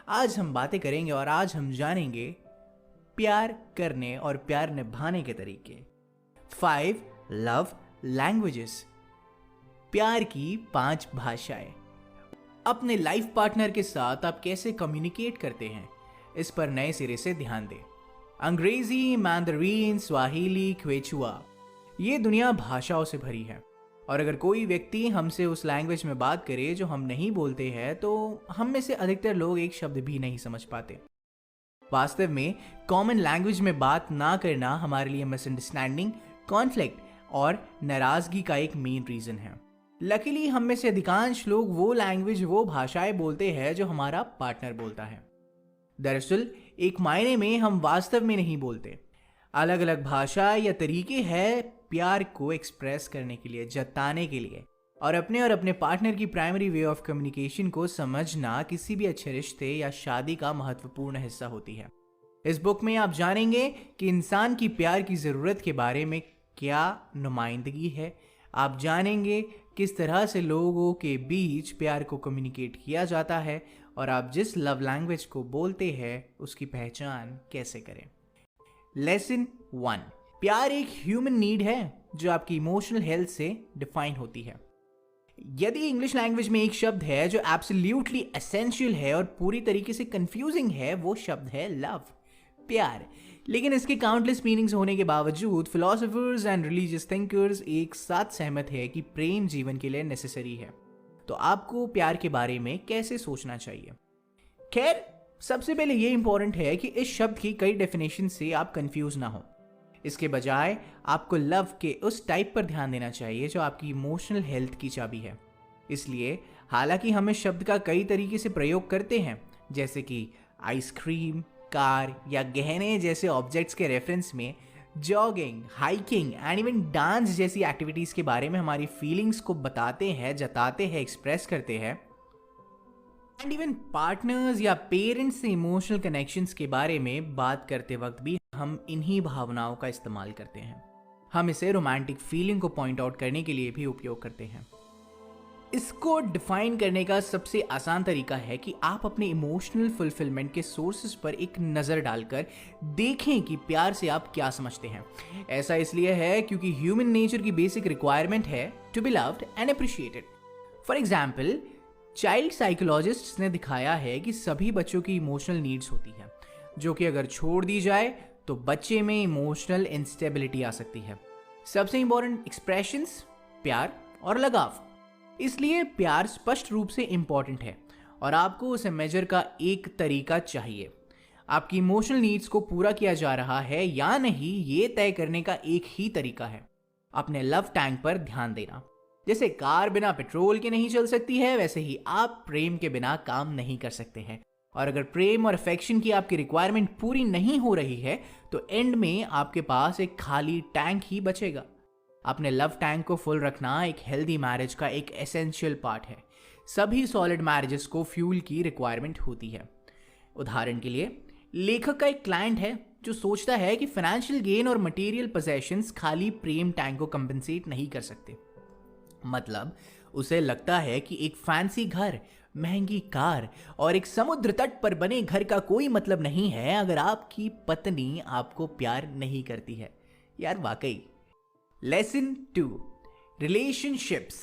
आज हम बातें करेंगे और आज हम जानेंगे प्यार करने और प्यार निभाने के तरीके। 5 लव लैंग्वेजेस, प्यार की 5 भाषाएं। अपने लाइफ पार्टनर के साथ आप कैसे कम्युनिकेट करते हैं, इस पर नए सिरे से ध्यान दें। अंग्रेजी, मैंडरीन, स्वाहिली, क्वेचुआ, ये दुनिया भाषाओं से भरी है और अगर कोई व्यक्ति हमसे उस लैंग्वेज में बात करे जो हम नहीं बोलते हैं तो हम में से अधिकतर लोग एक शब्द भी नहीं समझ पाते। वास्तव में कॉमन लैंग्वेज में बात ना करना हमारे लिए मिसअंडरस्टैंडिंग, कॉन्फ्लिक्ट और नाराजगी का एक मेन रीजन है। लकीली हम में से अधिकांश लोग वो लैंग्वेज, वो भाषाएं बोलते हैं जो हमारा पार्टनर बोलता है। दरअसल एक मायने में हम वास्तव में नहीं बोलते। अलग अलग भाषा या तरीके हैं प्यार को एक्सप्रेस करने के लिए, जताने के लिए, और अपने पार्टनर की प्राइमरी वे ऑफ कम्युनिकेशन को समझना किसी भी अच्छे रिश्ते या शादी का महत्वपूर्ण हिस्सा होती है। इस बुक में आप जानेंगे कि इंसान की प्यार की ज़रूरत के बारे में क्या नुमाइंदगी है। आप जानेंगे किस तरह से लोगों के बीच प्यार को कम्युनिकेट किया जाता है और आप जिस लव लैंग्वेज को बोलते हैं उसकी पहचान कैसे करें। लेसन 1, प्यार एक ह्यूमन नीड है जो आपकी इमोशनल हेल्थ से डिफाइन होती है। यदि इंग्लिश लैंग्वेज में एक शब्द है जो एब्सोल्युटली एसेंशियल है और पूरी तरीके से कंफ्यूजिंग है, वो शब्द है लव, प्यार। लेकिन इसके काउंटलेस मीनिंग्स होने के बावजूद फिलोसोफर्स एंड रिलीजियस थिंकर्स एक साथ सहमत है कि प्रेम जीवन के लिए नेसेसरी है। तो आपको प्यार के बारे में कैसे सोचना चाहिए? खैर, सबसे पहले ये इंपॉर्टेंट है कि इस शब्द की कई डेफिनेशन से आप कंफ्यूज ना हो। इसके बजाय आपको लव के उस टाइप पर ध्यान देना चाहिए जो आपकी इमोशनल हेल्थ की चाबी है। इसलिए हालांकि हम इस शब्द का कई तरीके से प्रयोग करते हैं, जैसे कि आइसक्रीम, कार या गहने जैसे ऑब्जेक्ट्स के रेफरेंस में, jogging, hiking and even dance जैसी एक्टिविटीज़ के बारे में हमारी फीलिंग्स को बताते हैं, जताते हैं, एक्सप्रेस करते हैं। एंड इवन पार्टनर्स या पेरेंट्स से इमोशनल कनेक्शंस के बारे में बात करते वक्त भी हम इन्हीं भावनाओं का इस्तेमाल करते हैं। हम इसे रोमांटिक फीलिंग को पॉइंट आउट करने के लिए भी उपयोग करते हैं। इसको डिफाइन करने का सबसे आसान तरीका है कि आप अपने इमोशनल फुलफिलमेंट के सोर्सेज पर एक नज़र डालकर देखें कि प्यार से आप क्या समझते हैं। ऐसा इसलिए है क्योंकि ह्यूमन नेचर की बेसिक रिक्वायरमेंट है to be loved and appreciated. For example, child psychologists ने दिखाया है कि सभी बच्चों की इमोशनल नीड्स होती है, जो कि अगर छोड़ दी जाए तो बच्चे में इमोशनल इंस्टेबिलिटी आ सकती है। सबसे इंपॉर्टेंट एक्सप्रेशंस प्यार और लगाव। इसलिए प्यार स्पष्ट रूप से इंपॉर्टेंट है और आपको उसे मेजर का एक तरीका चाहिए। आपकी इमोशनल नीड्स को पूरा किया जा रहा है या नहीं, ये तय करने का एक ही तरीका है, अपने लव टैंक पर ध्यान देना। जैसे कार बिना पेट्रोल के नहीं चल सकती है, वैसे ही आप प्रेम के बिना काम नहीं कर सकते हैं। और अगर प्रेम और अफेक्शन की आपकी रिक्वायरमेंट पूरी नहीं हो रही है तो एंड में आपके पास एक खाली टैंक ही बचेगा। अपने लव टैंक को फुल रखना एक हेल्दी मैरिज का एक एसेंशियल पार्ट है। सभी सॉलिड मैरिजेस को फ्यूल की रिक्वायरमेंट होती है। उदाहरण के लिए, लेखक का एक क्लाइंट है जो सोचता है कि फाइनेंशियल गेन और मटेरियल पोजेशंस खाली प्रेम टैंक को कंपनसेट नहीं कर सकते। मतलब उसे लगता है कि एक फैंसी घर, महंगी कार और एक समुद्र तट पर बने घर का कोई मतलब नहीं है अगर आपकी पत्नी आपको प्यार नहीं करती है। यार वाकई। Lesson 2, relationships.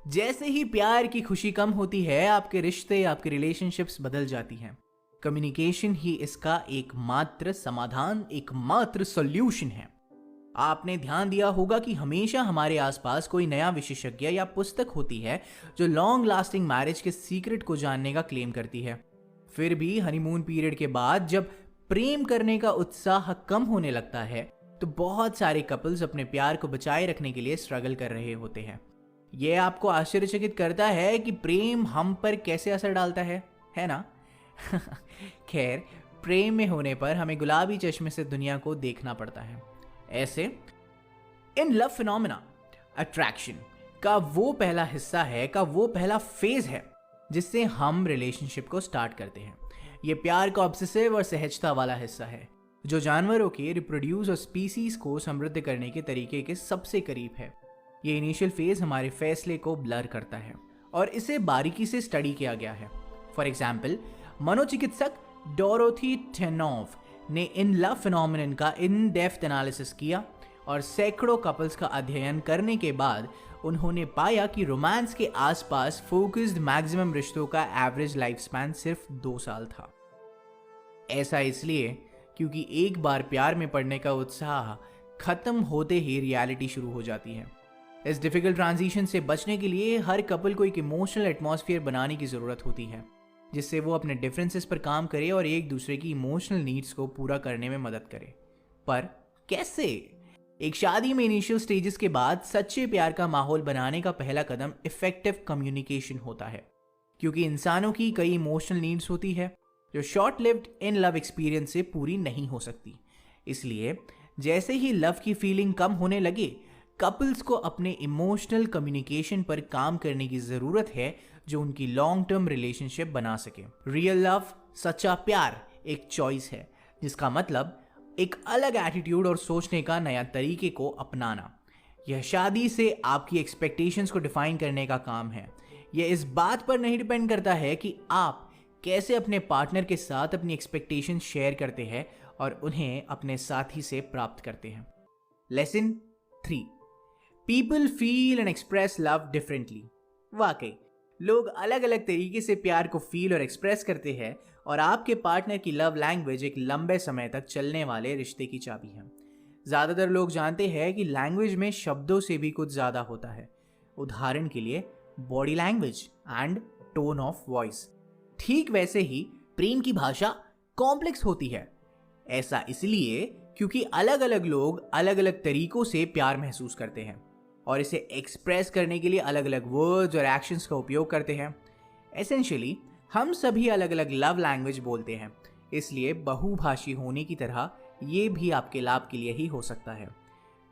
जैसे ही प्यार की खुशी कम होती है, आपके रिश्ते, आपके रिलेशनशिप्स बदल जाती हैं। कम्युनिकेशन ही इसका एकमात्र समाधान, एकमात्र सॉल्यूशन है। आपने ध्यान दिया होगा कि हमेशा हमारे आसपास कोई नया विशेषज्ञ या पुस्तक होती है जो लॉन्ग लास्टिंग मैरिज के सीक्रेट को जानने का क्लेम करती है। फिर भी हनीमून पीरियड के बाद जब प्रेम करने का उत्साह कम होने लगता है तो बहुत सारे कपल्स अपने प्यार को बचाए रखने के लिए स्ट्रगल कर रहे होते हैं। यह आपको आश्चर्यचकित करता है कि प्रेम हम पर कैसे असर डालता है ना? खैर, प्रेम में होने पर हमें गुलाबी चश्मे से दुनिया को देखना पड़ता है। ऐसे इन लव फिनोमेना, अट्रैक्शन का वो पहला हिस्सा है, का वो पहला फेज है जिससे हम रिलेशनशिप को स्टार्ट करते हैं। ये प्यार का ऑब्सेसिव और सहजता वाला हिस्सा है जो जानवरों के रिप्रोड्यूस और स्पीसीज को समृद्ध करने के तरीके के सबसे करीब है। ये इनिशियल फेज हमारे फैसले को ब्लर करता है और इसे बारीकी से स्टडी किया गया है। फॉर एग्जाम्पल, मनोचिकित्सक डोरोथी टेनोव ने इन लव फिनोमिनन का इन डेप्थ एनालिसिस किया और सैकड़ों कपल्स का अध्ययन करने के बाद उन्होंने पाया कि रोमांस के आसपास फोकस्ड मैक्सिमम रिश्तों का एवरेज लाइफ स्पैन सिर्फ 2 साल था। ऐसा इसलिए क्योंकि एक बार प्यार में पड़ने का उत्साह खत्म होते ही रियलिटी शुरू हो जाती है। इस डिफिकल्ट ट्रांजिशन से बचने के लिए हर कपल को एक इमोशनल एटमॉस्फेयर बनाने की ज़रूरत होती है, जिससे वो अपने डिफरेंसेस पर काम करे और एक दूसरे की इमोशनल नीड्स को पूरा करने में मदद करे। पर कैसे? एक शादी में इनिशियल स्टेजेस के बाद सच्चे प्यार का माहौल बनाने का पहला कदम इफेक्टिव कम्युनिकेशन होता है, क्योंकि इंसानों की कई इमोशनल नीड्स होती है जो short lived in love experience से पूरी नहीं हो सकती। इसलिए जैसे ही लव की फीलिंग कम होने लगे, कपल्स को अपने इमोशनल कम्युनिकेशन पर काम करने की ज़रूरत है जो उनकी लॉन्ग टर्म रिलेशनशिप बना सके। रियल लव, सच्चा प्यार एक चॉइस है, जिसका मतलब एक अलग एटीट्यूड और सोचने का नया तरीके को अपनाना। यह शादी से आपकी एक्सपेक्टेशंस को डिफाइन करने का काम है। यह इस बात पर नहीं डिपेंड करता है कि आप कैसे अपने पार्टनर के साथ अपनी एक्सपेक्टेशंस शेयर करते हैं और उन्हें अपने साथी से प्राप्त करते हैं। Lesson 3, people feel and express love differently. वाकई लोग अलग अलग तरीके से प्यार को फील और एक्सप्रेस करते हैं और आपके पार्टनर की लव लैंग्वेज एक लंबे समय तक चलने वाले रिश्ते की चाबी है। ज़्यादातर लोग जानते हैं कि लैंग्वेज में शब्दों से भी कुछ ज़्यादा होता है। उदाहरण के लिए body language and tone of voice. ठीक वैसे ही प्रेम की भाषा कॉम्प्लेक्स होती है। ऐसा इसलिए क्योंकि अलग अलग लोग अलग अलग तरीकों से प्यार महसूस करते हैं और इसे एक्सप्रेस करने के लिए अलग अलग वर्ड्स और एक्शंस का उपयोग करते हैं। एसेंशियली हम सभी अलग अलग लव लैंग्वेज बोलते हैं, इसलिए बहुभाषी होने की तरह ये भी आपके लाभ के लिए ही हो सकता है।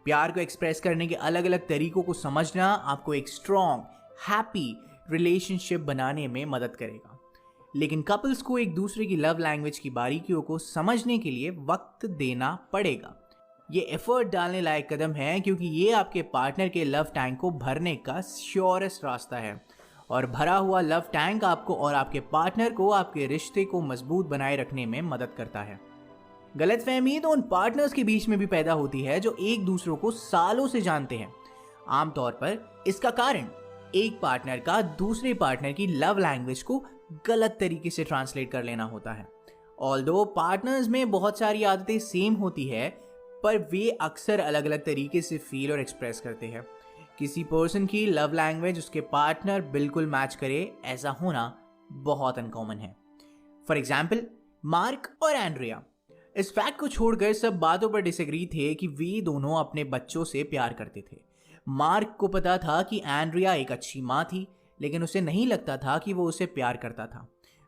प्यार को एक्सप्रेस करने के अलग अलग तरीकों को समझना आपको एक स्ट्रॉन्ग, हैप्पी रिलेशनशिप बनाने में मदद करेगा। लेकिन कपल्स को एक दूसरे की लव लैंग्वेज की बारीकियों को समझने के लिए वक्त देना पड़ेगा। ये एफर्ट डालने लायक कदम है, क्योंकि ये आपके पार्टनर के लव टैंक को भरने का श्योरेस्ट रास्ता है और भरा हुआ लव टैंक आपको और आपके पार्टनर को आपके रिश्ते को मजबूत बनाए रखने में मदद करता है। गलतफहमी तो उन पार्टनर्स के बीच में भी पैदा होती है जो एक दूसरों को सालों से जानते हैं। आमतौर पर इसका कारण एक पार्टनर का दूसरे पार्टनर की लव लैंग्वेज को गलत तरीके से ट्रांसलेट कर लेना होता है। ऑल्दो पार्टनर्स में बहुत सारी आदतें सेम होती है, पर वे अक्सर अलग अलग तरीके से फील और एक्सप्रेस करते हैं। किसी पर्सन की लव लैंग्वेज उसके पार्टनर बिल्कुल मैच करे, ऐसा होना बहुत अनकॉमन है। फॉर एग्जाम्पल, मार्क और एंड्रिया इस फैक्ट को छोड़कर सब बातों पर डिसएग्री थे कि वे दोनों अपने बच्चों से प्यार करते थे। मार्क को पता था कि एंड्रिया एक अच्छी माँ थी, लेकिन उसे नहीं लगता था कि वो उसे प्यार करता था।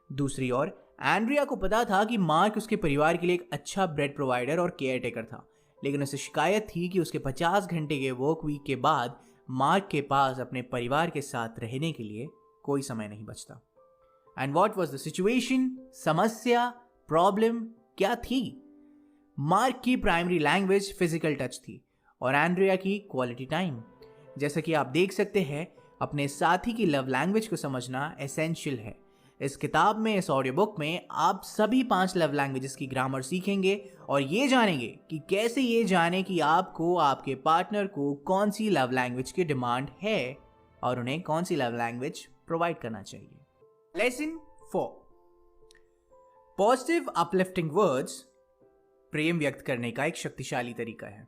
दूसरी ओर एंड्रिया को पता था कि मार्क उसके परिवार के लिए एक अच्छा ब्रेड प्रोवाइडर और केयर टेकर था, लेकिन उसे शिकायत थी कि उसके 50 घंटे के वर्क वीक के बाद मार्क के पास अपने परिवार के साथ रहने के लिए कोई समय नहीं बचता। And what was the situation? समस्या, प्रॉब्लम क्या थी? मार्क की प्राइमरी लैंग्वेज फिजिकल टच थी और एंड्रिया की क्वालिटी टाइम। जैसा कि आप देख सकते हैं, अपने साथी की लव लैंग्वेज को समझना एसेंशियल है। इस किताब में, इस ऑडियो बुक में आप सभी 5 लव लैंग्वेजेस की ग्रामर सीखेंगे और ये जानेंगे कि कैसे ये जाने कि आपको आपके पार्टनर को कौन सी लव लैंग्वेज की डिमांड है और उन्हें कौन सी लव लैंग्वेज प्रोवाइड करना चाहिए। लेसन 4, पॉजिटिव अपलिफ्टिंग वर्ड्स प्रेम व्यक्त करने का एक शक्तिशाली तरीका है।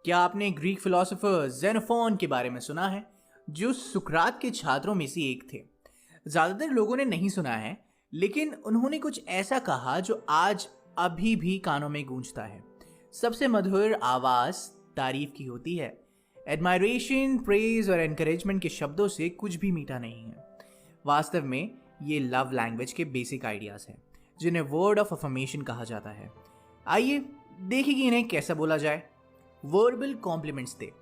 क्या आपने ग्रीक फिलोसोफर जेनोफोन के बारे में सुना है, जो सुकरात के छात्रों में से एक थे? ज़्यादातर लोगों ने नहीं सुना है, लेकिन उन्होंने कुछ ऐसा कहा जो आज अभी भी कानों में गूंजता है। सबसे मधुर आवाज़ तारीफ की होती है। एडमायरेशन, प्रेज और एनकरेजमेंट के शब्दों से कुछ भी मीठा नहीं है। वास्तव में ये लव लैंग्वेज के बेसिक आइडियाज़ हैं, जिन्हें वर्ड ऑफ अफर्मेशन कहा जाता है। आइए देखें कि इन्हें कैसे बोला जाए। वर्बल कॉम्प्लीमेंट्स दे,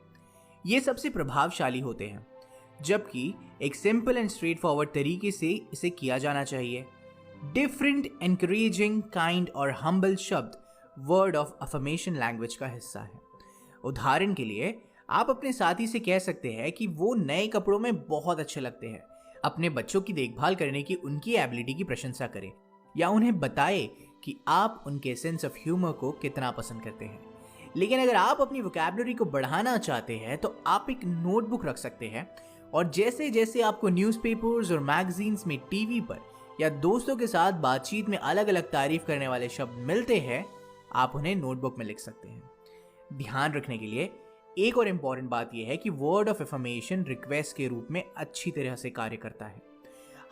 ये सबसे प्रभावशाली होते हैं, जबकि एक सिंपल एंड स्ट्रेट फॉरवर्ड तरीके से इसे किया जाना चाहिए। डिफरेंट, एनकरेजिंग, काइंड और हम्बल शब्द वर्ड ऑफ अफर्मेशन लैंग्वेज का हिस्सा है। उदाहरण के लिए, आप अपने साथी से कह सकते हैं कि वो नए कपड़ों में बहुत अच्छे लगते हैं। अपने बच्चों की देखभाल करने की उनकी एबिलिटी की प्रशंसा करें या उन्हें बताएं कि आप उनके सेंस ऑफ ह्यूमर को कितना पसंद करते हैं। लेकिन अगर आप अपनी वोकैबुलरी को बढ़ाना चाहते हैं तो आप एक नोटबुक रख सकते हैं और जैसे जैसे आपको न्यूज़पेपर्स और मैगजीन्स में, टीवी पर या दोस्तों के साथ बातचीत में अलग अलग तारीफ करने वाले शब्द मिलते हैं, आप उन्हें नोटबुक में लिख सकते हैं। ध्यान रखने के लिए एक और इम्पॉर्टेंट बात यह है कि वर्ड ऑफ एफर्मेशन रिक्वेस्ट के रूप में अच्छी तरह से कार्य करता है।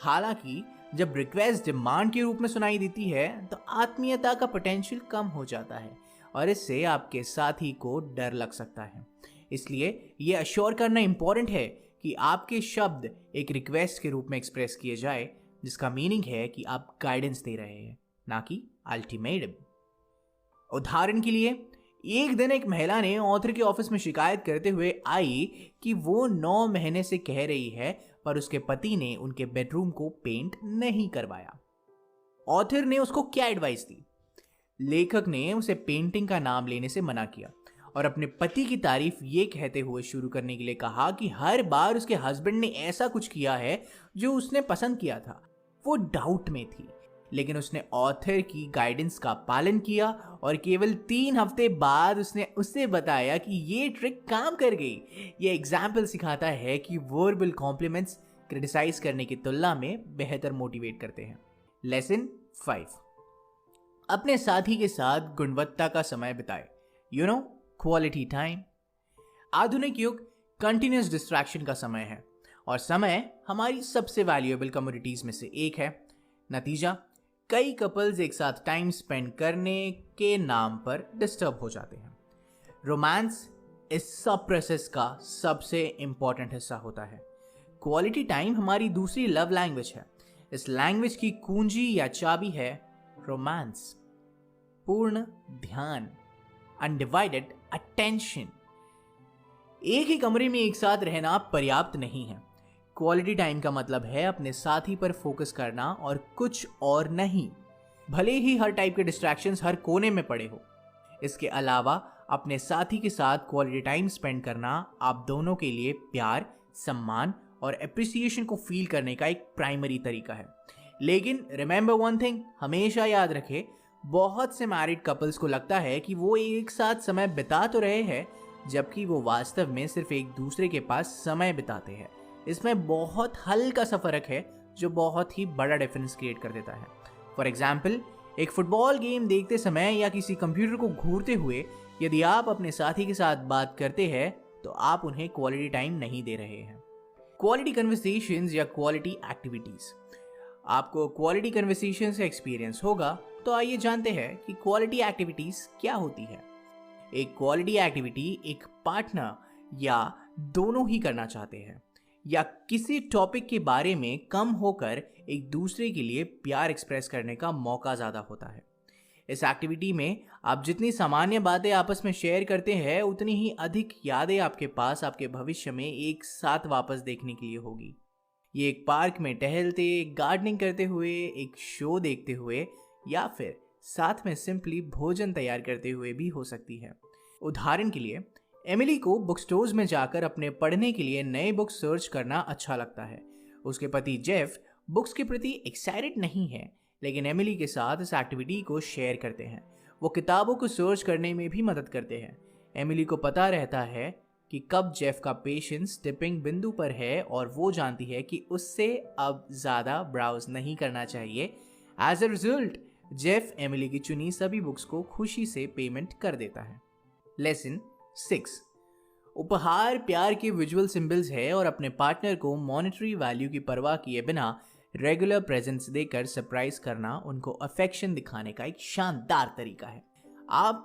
हालांकि जब रिक्वेस्ट डिमांड के रूप में सुनाई देती है तो आत्मीयता का पोटेंशियल कम हो जाता है और इससे आपके साथी को डर लग सकता है। इसलिए यह अश्योर करना इंपॉर्टेंट है कि आपके शब्द एक रिक्वेस्ट के रूप में एक्सप्रेस किए जाए, जिसका मीनिंग है कि आप गाइडेंस दे रहे हैं, ना कि अल्टीमेटम। उदाहरण के लिए, एक दिन एक महिला ने ऑथर के ऑफिस में शिकायत करते हुए आई कि वो 9 महीने से कह रही है पर उसके पति ने उनके बेडरूम को पेंट नहीं करवाया। ऑथर ने उसको क्या एडवाइस दी? लेखक ने उसे पेंटिंग का नाम लेने से मना किया और अपने पति की तारीफ ये कहते हुए शुरू करने के लिए कहा कि हर बार उसके हस्बैंड ने ऐसा कुछ किया है जो उसने पसंद किया था। वो डाउट में थी, लेकिन उसने ऑथर की गाइडेंस का पालन किया और केवल 3 हफ्ते बाद उसने उसे बताया कि ये ट्रिक काम कर गई। ये एग्जाम्पल सिखाता है कि वर्बल कॉम्प्लीमेंट्स क्रिटिसाइज करने की तुलना में बेहतर मोटिवेट करते हैं। लेसन 5, अपने साथी के साथ गुणवत्ता का समय बिताए। Quality time. आधुनिक युग कंटिन्यूस डिस्ट्रैक्शन का समय है और समय हमारी सबसे वैल्यूएबल कमोडिटीज में से एक है। नतीजा, कई कपल्स एक साथ टाइम स्पेंड करने के नाम पर डिस्टर्ब हो जाते हैं। रोमांस इस सब प्रोसेस का सबसे इंपॉर्टेंट हिस्सा होता है। क्वालिटी टाइम हमारी दूसरी लव लैंग्वेज है। इस लैंग्वेज की कुंजी या चाबी है रोमांस। पूर्ण ध्यान, अनडिवाइडेड अटेंशन। एक ही कमरे में एक साथ रहना पर्याप्त नहीं है। क्वालिटी टाइम का मतलब है अपने साथी पर फोकस करना और कुछ और नहीं, भले ही हर टाइप के डिस्ट्रैक्शंस हर कोने में पड़े हो। इसके अलावा अपने साथी के साथ क्वालिटी टाइम स्पेंड करना आप दोनों के लिए प्यार, सम्मान और एप्रिसिएशन को फील करने का एक प्राइमरी तरीका है। लेकिन रिमेंबर वन थिंग, हमेशा याद रखें, बहुत से मैरिड कपल्स को लगता है कि वो एक साथ समय बिता तो रहे हैं, जबकि वो वास्तव में सिर्फ एक दूसरे के पास समय बिताते हैं। इसमें बहुत हल्का सा फर्क है जो बहुत ही बड़ा डिफरेंस क्रिएट कर देता है। फॉर एग्जाम्पल, एक फुटबॉल गेम देखते समय या किसी कंप्यूटर को घूरते हुए यदि आप अपने साथी के साथ बात करते हैं तो आप उन्हें क्वालिटी टाइम नहीं दे रहे हैं। क्वालिटी कन्वर्सेशंस या क्वालिटी एक्टिविटीज। आपको क्वालिटी कन्वर्सेशन से एक्सपीरियंस होगा, तो आइए जानते हैं कि क्वालिटी एक्टिविटीज क्या होती है। एक क्वालिटी एक्टिविटी एक पार्टनर या दोनों ही करना चाहते हैं या किसी टॉपिक के बारे में कम होकर एक दूसरे के लिए प्यार एक्सप्रेस करने का मौका ज़्यादा होता है। इस एक्टिविटी में आप जितनी सामान्य बातें आपस में शेयर करते हैं, उतनी ही अधिक यादें आपके पास आपके भविष्य में एक साथ वापस देखने के लिए होगी। ये एक पार्क में टहलते, गार्डनिंग करते हुए, एक शो देखते हुए या फिर साथ में सिंपली भोजन तैयार करते हुए भी हो सकती है। उदाहरण के लिए, एमिली को बुक स्टोर्स में जाकर अपने पढ़ने के लिए नए बुक सर्च करना अच्छा लगता है। उसके पति जेफ बुक्स के प्रति एक्साइटेड नहीं है, लेकिन एमिली के साथ इस एक्टिविटी को शेयर करते हैं। वो किताबों को सर्च करने में भी मदद करते हैं। एमिली को पता रहता है कि कब जेफ का पेशेंस टिपिंग बिंदु पर है और वो जानती है कि उससे अब ज़्यादा ब्राउज नहीं करना चाहिए। As a result, Jeff Emily की चुनी सभी बुक्स को खुशी से पेमेंट कर देता है। लेसन 6, उपहार प्यार के विजुअल सिंबल्स है और अपने पार्टनर को मॉनेटरी वैल्यू की परवाह किए बिना रेगुलर प्रेजेंट्स देकर सरप्राइज करना उनको अफेक्शन दिखाने का एक शानदार तरीका है। आप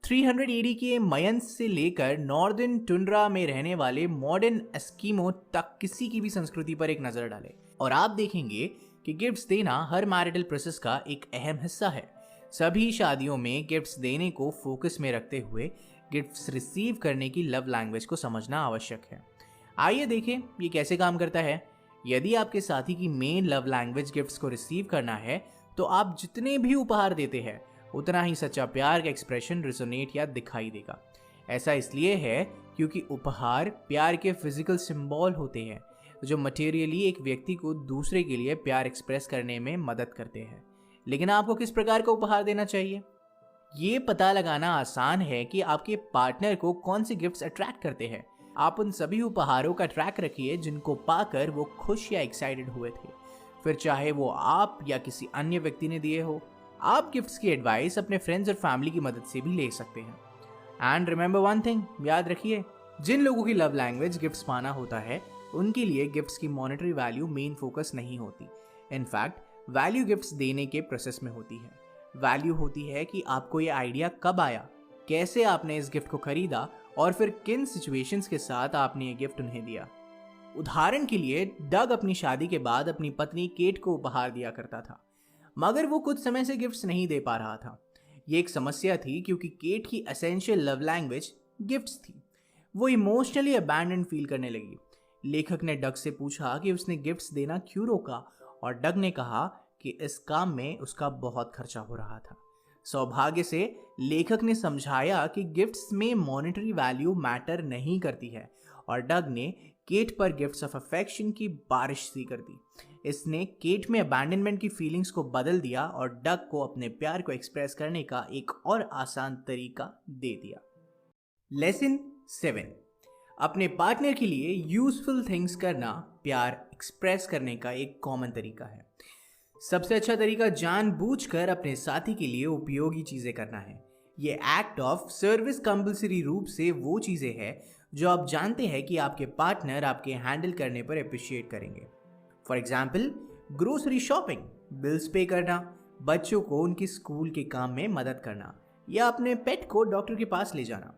300 AD के मयंस से लेकर नॉर्दर्न टुंड्रा में रहने वाले मॉडर्न एस्किमो तक किसी की भी संस्कृति पर एक नजर डालें और आप देखेंगे कि गिफ्ट्स देना हर मैरिटल प्रोसेस का एक अहम हिस्सा है। सभी शादियों में गिफ्ट्स देने को फोकस में रखते हुए गिफ्ट्स रिसीव करने की लव लैंग्वेज को समझना आवश्यक है। आइए देखें ये कैसे काम करता है। यदि आपके साथी की मेन लव लैंग्वेज गिफ्ट्स को रिसीव करना है, तो आप जितने भी उपहार देते हैं उतना ही सच्चा प्यार का एक्सप्रेशन रिजोनेट या दिखाई देगा। ऐसा इसलिए है क्योंकि उपहार प्यार के फिजिकल सिंबल होते हैं। जो मटेरियली एक व्यक्ति को दूसरे के लिए प्यार एक्सप्रेस करने में मदद करते हैं। लेकिन आपको किस प्रकार का उपहार देना चाहिए? ये पता लगाना आसान है कि आपके पार्टनर को कौन से गिफ्ट्स अट्रैक्ट करते हैं। आप उन सभी उपहारों का ट्रैक रखिए जिनको पाकर वो खुश या एक्साइटेड हुए थे, फिर चाहे वो आप या किसी अन्य व्यक्ति ने दिए हो। आप गिफ्ट्स की एडवाइस अपने फ्रेंड्स और फैमिली की मदद से भी ले सकते हैं। एंड रिमेंबर वन थिंग, याद रखिए, जिन लोगों की लव लैंग्वेज गिफ्ट्स पाना होता है उनके लिए गिफ्ट्स की मॉनेटरी वैल्यू मेन फोकस नहीं होती। इनफैक्ट वैल्यू गिफ्ट्स देने के प्रोसेस में होती है। वैल्यू होती है कि आपको ये आइडिया कब आया, कैसे आपने इस गिफ्ट को खरीदा और फिर किन सिचुएशंस के साथ आपने ये गिफ्ट उन्हें दिया। उदाहरण के लिए डग अपनी शादी के बाद अपनी पत्नी केट को उपहार दिया करता था, मगर वो कुछ समय से गिफ्ट्स नहीं दे पा रहा था। ये एक समस्या थी क्योंकि केट की एसेंशियल लव लैंग्वेज गिफ्ट्स थी। वो इमोशनली अबैंडन फील करने लगी। लेखक ने डग से पूछा कि उसने गिफ्ट्स देना क्यों रोका, और डग ने कहा कि इस काम में उसका बहुत खर्चा हो रहा था। सौभाग्य से लेखक ने समझाया कि गिफ्ट्स में मॉनेटरी वैल्यू मैटर नहीं करती है, और डग ने केट पर गिफ्ट्स ऑफ अफेक्शन की बारिश सी कर दी। इसने केट में अबैंडनमेंट की फीलिंग्स को बदल दिया और डग को अपने प्यार को एक्सप्रेस करने का एक और आसान तरीका दे दिया। लेसन 7, अपने पार्टनर के लिए यूजफुल थिंग्स करना प्यार एक्सप्रेस करने का एक कॉमन तरीका है। सबसे अच्छा तरीका जानबूझकर अपने साथी के लिए उपयोगी चीजें करना है। ये एक्ट ऑफ सर्विस कंपल्सरी रूप से वो चीजें हैं जो आप जानते हैं कि आपके पार्टनर आपके हैंडल करने पर अप्रिशिएट करेंगे। For example, grocery shopping, bills पे करना, बच्चों को उनके स्कूल के काम में मदद करना या अपने पेट को डॉक्टर के पास ले जाना।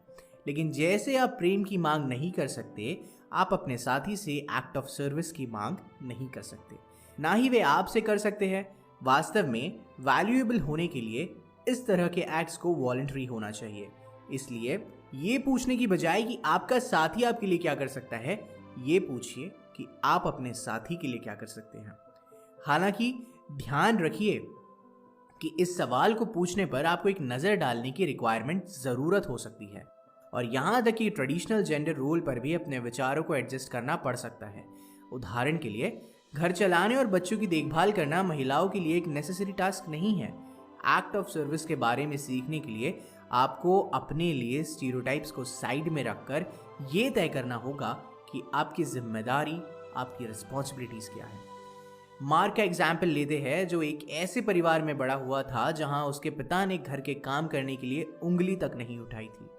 लेकिन जैसे आप प्रेम की मांग नहीं कर सकते, आप अपने साथी से एक्ट ऑफ सर्विस की मांग नहीं कर सकते, ना ही वे आपसे कर सकते हैं। वास्तव में वैल्यूएबल होने के लिए इस तरह के एक्ट्स को वॉलंटरी होना चाहिए। इसलिए ये पूछने की बजाय कि आपका साथी आपके लिए क्या कर सकता है, ये पूछिए कि आप अपने साथी के लिए क्या कर सकते हैं। हालांकि ध्यान रखिए कि इस सवाल को पूछने पर आपको एक नज़र डालने की रिक्वायरमेंट ज़रूरत हो सकती है, और यहाँ तक कि ट्रेडिशनल जेंडर रोल पर भी अपने विचारों को एडजस्ट करना पड़ सकता है। उदाहरण के लिए, घर चलाने और बच्चों की देखभाल करना महिलाओं के लिए एक नेसेसरी टास्क नहीं है। एक्ट ऑफ सर्विस के बारे में सीखने के लिए आपको अपने लिए स्टीरियोटाइप्स को साइड में रखकर ये तय करना होगा कि आपकी जिम्मेदारी, आपकी रिस्पॉन्सिबिलिटीज क्या है। मार्क का एग्जाम्पल लेते हैं, जो एक ऐसे परिवार में बड़ा हुआ था जहां उसके पिता ने घर के काम करने के लिए उंगली तक नहीं उठाई थी।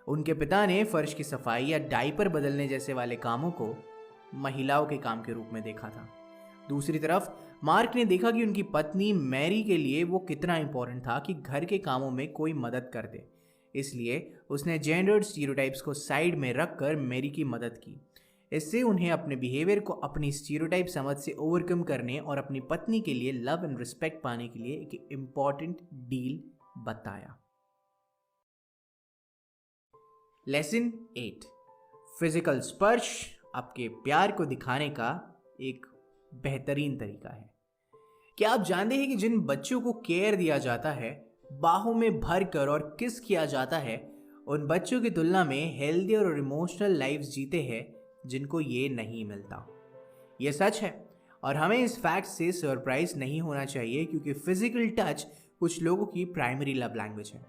उनके पिता ने फर्श की सफाई या डायपर बदलने जैसे वाले कामों को महिलाओं के काम के रूप में देखा था। दूसरी तरफ मार्क ने देखा कि उनकी पत्नी मैरी के लिए वो कितना इंपॉर्टेंट था कि घर के कामों में कोई मदद कर दे। इसलिए उसने जेंडर्ड स्टीरियोटाइप्स को साइड में रखकर मैरी की मदद की। इससे उन्हें अपने बिहेवियर को अपनी स्टीरियोटाइप समझ से ओवरकम करने और अपनी पत्नी के लिए लव एंड रिस्पेक्ट पाने के लिए एक इम्पॉर्टेंट डील बताया। लेसन 8, फिजिकल स्पर्श आपके प्यार को दिखाने का एक बेहतरीन तरीका है। क्या आप जानते हैं कि जिन बच्चों को केयर दिया जाता है, बाहों में भरकर और किस किया जाता है, उन बच्चों की तुलना में हेल्दी और इमोशनल लाइफ्स जीते हैं जिनको ये नहीं मिलता। ये सच है और हमें इस फैक्ट से सरप्राइज नहीं होना चाहिए, क्योंकि फिजिकल टच कुछ लोगों की प्राइमरी लव लैंग्वेज है।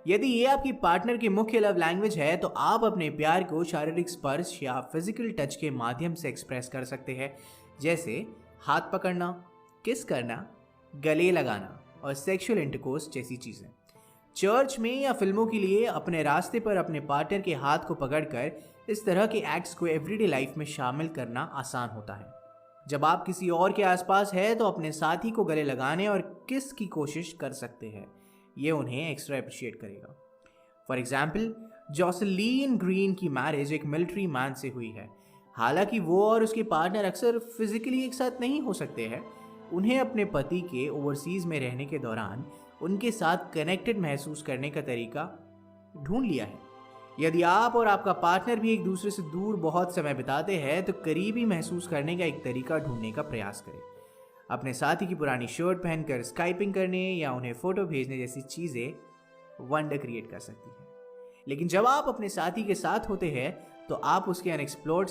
यदि ये आपकी पार्टनर की मुख्य लव लैंग्वेज है तो आप अपने प्यार को शारीरिक स्पर्श या फिजिकल टच के माध्यम से एक्सप्रेस कर सकते हैं, जैसे हाथ पकड़ना, किस करना, गले लगाना और सेक्सुअल इंटरकोर्स जैसी चीज़ें। चर्च में या फिल्मों के लिए अपने रास्ते पर अपने पार्टनर के हाथ को पकड़कर इस तरह के एक्ट्स को एवरीडे लाइफ में शामिल करना आसान होता है। जब आप किसी और के आसपास है तो अपने साथी को गले लगाने और किस की कोशिश कर सकते हैं। ये उन्हें एक्स्ट्रा अप्रिशिएट करेगा। फॉर एग्जाम्पल, जोसेलीन ग्रीन की मैरिज एक मिलिट्री मैन से हुई है। हालांकि वो और उसके पार्टनर अक्सर फिजिकली एक साथ नहीं हो सकते हैं, उन्हें अपने पति के ओवरसीज में रहने के दौरान उनके साथ कनेक्टेड महसूस करने का तरीका ढूंढ लिया है। यदि आप और आपका पार्टनर भी एक दूसरे से दूर बहुत समय बिताते हैं तो करीबी महसूस करने का एक तरीका ढूंढने का प्रयास करें। अपने साथी की पुरानी शर्ट पहनकर स्काइपिंग करने या उन्हें फोटो भेजने जैसी चीज़ें वंडर क्रिएट कर सकती हैं। लेकिन जब आप अपने साथी के साथ होते हैं तो आप उसके अनएक्सप्लोर्ड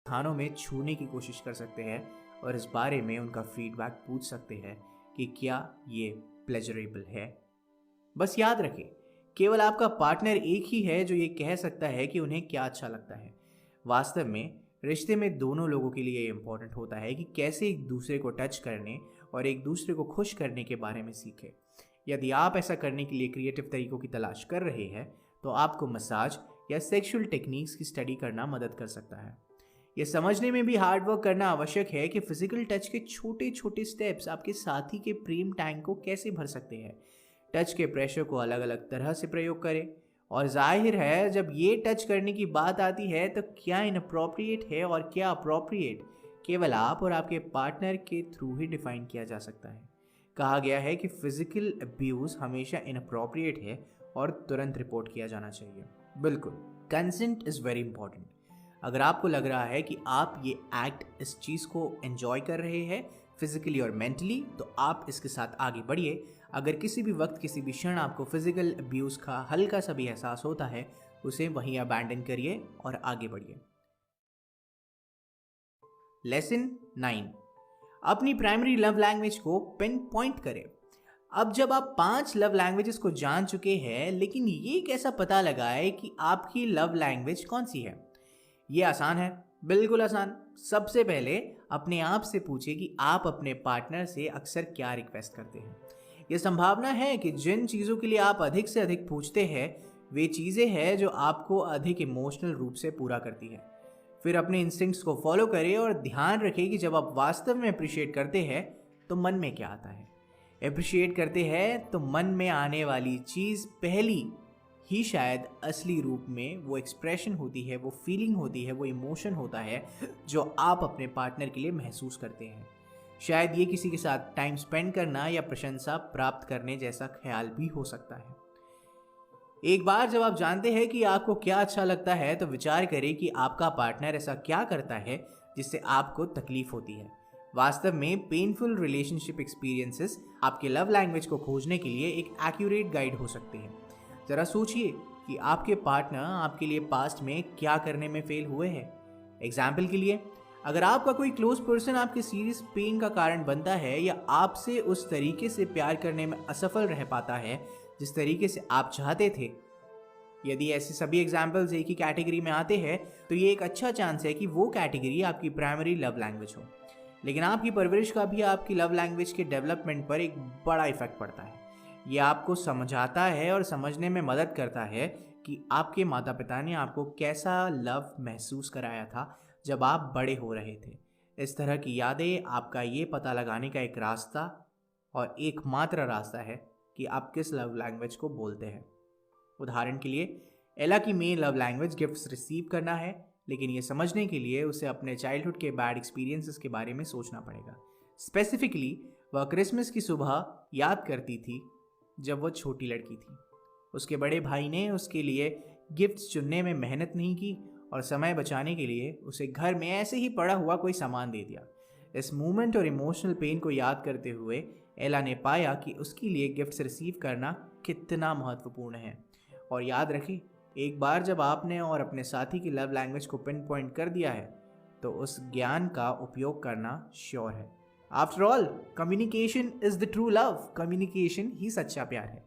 स्थानों में छूने की कोशिश कर सकते हैं और इस बारे में उनका फीडबैक पूछ सकते हैं कि क्या ये प्लेजरेबल है। बस याद रखें, केवल आपका पार्टनर एक ही है जो ये कह सकता है कि उन्हें क्या अच्छा लगता है। वास्तव में रिश्ते में दोनों लोगों के लिए इम्पोर्टेंट होता है कि कैसे एक दूसरे को टच करने और एक दूसरे को खुश करने के बारे में सीखें। यदि आप ऐसा करने के लिए क्रिएटिव तरीकों की तलाश कर रहे हैं तो आपको मसाज या सेक्सुअल टेक्निक्स की स्टडी करना मदद कर सकता है। यह समझने में भी हार्ड वर्क करना आवश्यक है कि फिजिकल टच के छोटे छोटे स्टेप्स आपके साथी के प्रेम टैंक को कैसे भर सकते हैं। टच के प्रेशर को अलग अलग तरह से प्रयोग करें, और जाहिर है जब ये टच करने की बात आती है तो क्या इनअप्रोप्रिएट है और क्या अप्रोप्रिएट केवल आप और आपके पार्टनर के थ्रू ही डिफाइन किया जा सकता है। कहा गया है कि फिजिकल अब्यूज हमेशा इनअप्रोप्रिएट है और तुरंत रिपोर्ट किया जाना चाहिए। बिल्कुल, कंसेंट इज़ वेरी इंपॉर्टेंट। अगर आपको लग रहा है कि आप ये एक्ट इस चीज़ को एंजॉय कर रहे हैं फिजिकली और मेंटली, तो आप इसके साथ आगे बढ़िए। अगर किसी भी वक्त किसी भी क्षण आपको फिजिकल अब्यूज़ का हल्का सा भी एहसास होता है, उसे वहीं अबैंडन करिए और आगे बढ़िए। लेसन 9, अपनी प्राइमरी लव लैंग्वेज को पिन पॉइंट करें। अब जब आप 5 लव लैंग्वेजेस को जान चुके हैं, लेकिन ये कैसा पता लगाए कि आपकी लव लैंग्वेज कौन सी है? ये आसान है, बिल्कुल आसान। सबसे पहले अपने आप से पूछिए कि आप अपने पार्टनर से अक्सर क्या रिक्वेस्ट करते हैं। यह संभावना है कि जिन चीज़ों के लिए आप अधिक से अधिक पूछते हैं वे चीज़ें हैं जो आपको अधिक इमोशनल रूप से पूरा करती है। फिर अपने इंस्टिंक्ट्स को फॉलो करें और ध्यान रखें कि जब आप वास्तव में अप्रिशिएट करते हैं तो मन में क्या आता है। अप्रिशिएट करते हैं तो मन में आने वाली चीज़ पहली ही शायद असली रूप में वो एक्सप्रेशन होती है, वो फीलिंग होती है, वो इमोशन होता है जो आप अपने पार्टनर के लिए महसूस करते हैं। शायद ये किसी के साथ टाइम स्पेंड करना या प्रशंसा प्राप्त करने जैसा ख्याल भी हो सकता है। एक बार जब आप जानते हैं कि आपको क्या अच्छा लगता है तो विचार करें कि आपका पार्टनर ऐसा क्या करता है जिससे आपको तकलीफ होती है। वास्तव में पेनफुल रिलेशनशिप एक्सपीरियंसेस आपके लव लैंग्वेज को खोजने के लिए एक एक्यूरेट गाइड हो सकते हैं। ज़रा सोचिए कि आपके पार्टनर आपके लिए पास्ट में क्या करने में फेल हुए हैं। एग्जाम्पल के लिए, अगर आपका कोई क्लोज पर्सन आपके सीरियस पेन का कारण बनता है या आपसे उस तरीके से प्यार करने में असफल रह पाता है जिस तरीके से आप चाहते थे, यदि ऐसे सभी एग्जाम्पल्स एक ही कैटेगरी में आते हैं तो ये एक अच्छा चांस है कि वो कैटेगरी आपकी प्राइमरी लव लैंग्वेज हो। लेकिन आपकी परवरिश का भी आपकी लव लैंग्वेज के डेवलपमेंट पर एक बड़ा इफेक्ट पड़ता है। ये आपको समझाता है और समझने में मदद करता है कि आपके माता पिता ने आपको कैसा लव महसूस कराया था जब आप बड़े हो रहे थे। इस तरह की यादें आपका ये पता लगाने का एक रास्ता और एकमात्र रास्ता है कि आप किस लव लैंग्वेज को बोलते हैं। उदाहरण के लिए, एला की main love language gifts receive करना है, लेकिन ये समझने के लिए उसे अपने चाइल्डहुड के बैड एक्सपीरियंसेस के बारे में सोचना पड़ेगा। स्पेसिफिकली वह क्रिसमस की सुबह याद करती थी जब वह छोटी लड़की थी। उसके बड़े भाई ने उसके लिए गिफ्ट्स चुनने में मेहनत नहीं की और समय बचाने के लिए उसे घर में ऐसे ही पड़ा हुआ कोई सामान दे दिया। इस मूवमेंट और इमोशनल पेन को याद करते हुए एला ने पाया कि उसके लिए गिफ्ट्स रिसीव करना कितना महत्वपूर्ण है। और याद रखें, एक बार जब आपने और अपने साथी की लव लैंग्वेज को पिन पॉइंट कर दिया है तो उस ज्ञान का उपयोग करना श्योर है। After all, communication is the true love. Communication ही सच्चा प्यार है।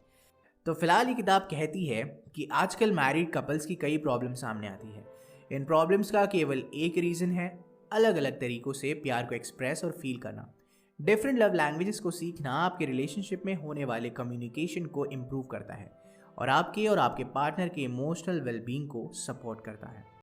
तो फिलहाल ये किताब कहती है कि आजकल मैरिड कपल्स की कई प्रॉब्लम सामने आती है। इन प्रॉब्लम्स का केवल एक रीज़न है, अलग अलग तरीक़ों से प्यार को एक्सप्रेस और फील करना। डिफरेंट लव लैंग्वेजेस को सीखना आपके रिलेशनशिप में होने वाले कम्युनिकेशन को इम्प्रूव करता है और आपके पार्टनर के इमोशनल वेलबींग को सपोर्ट करता है।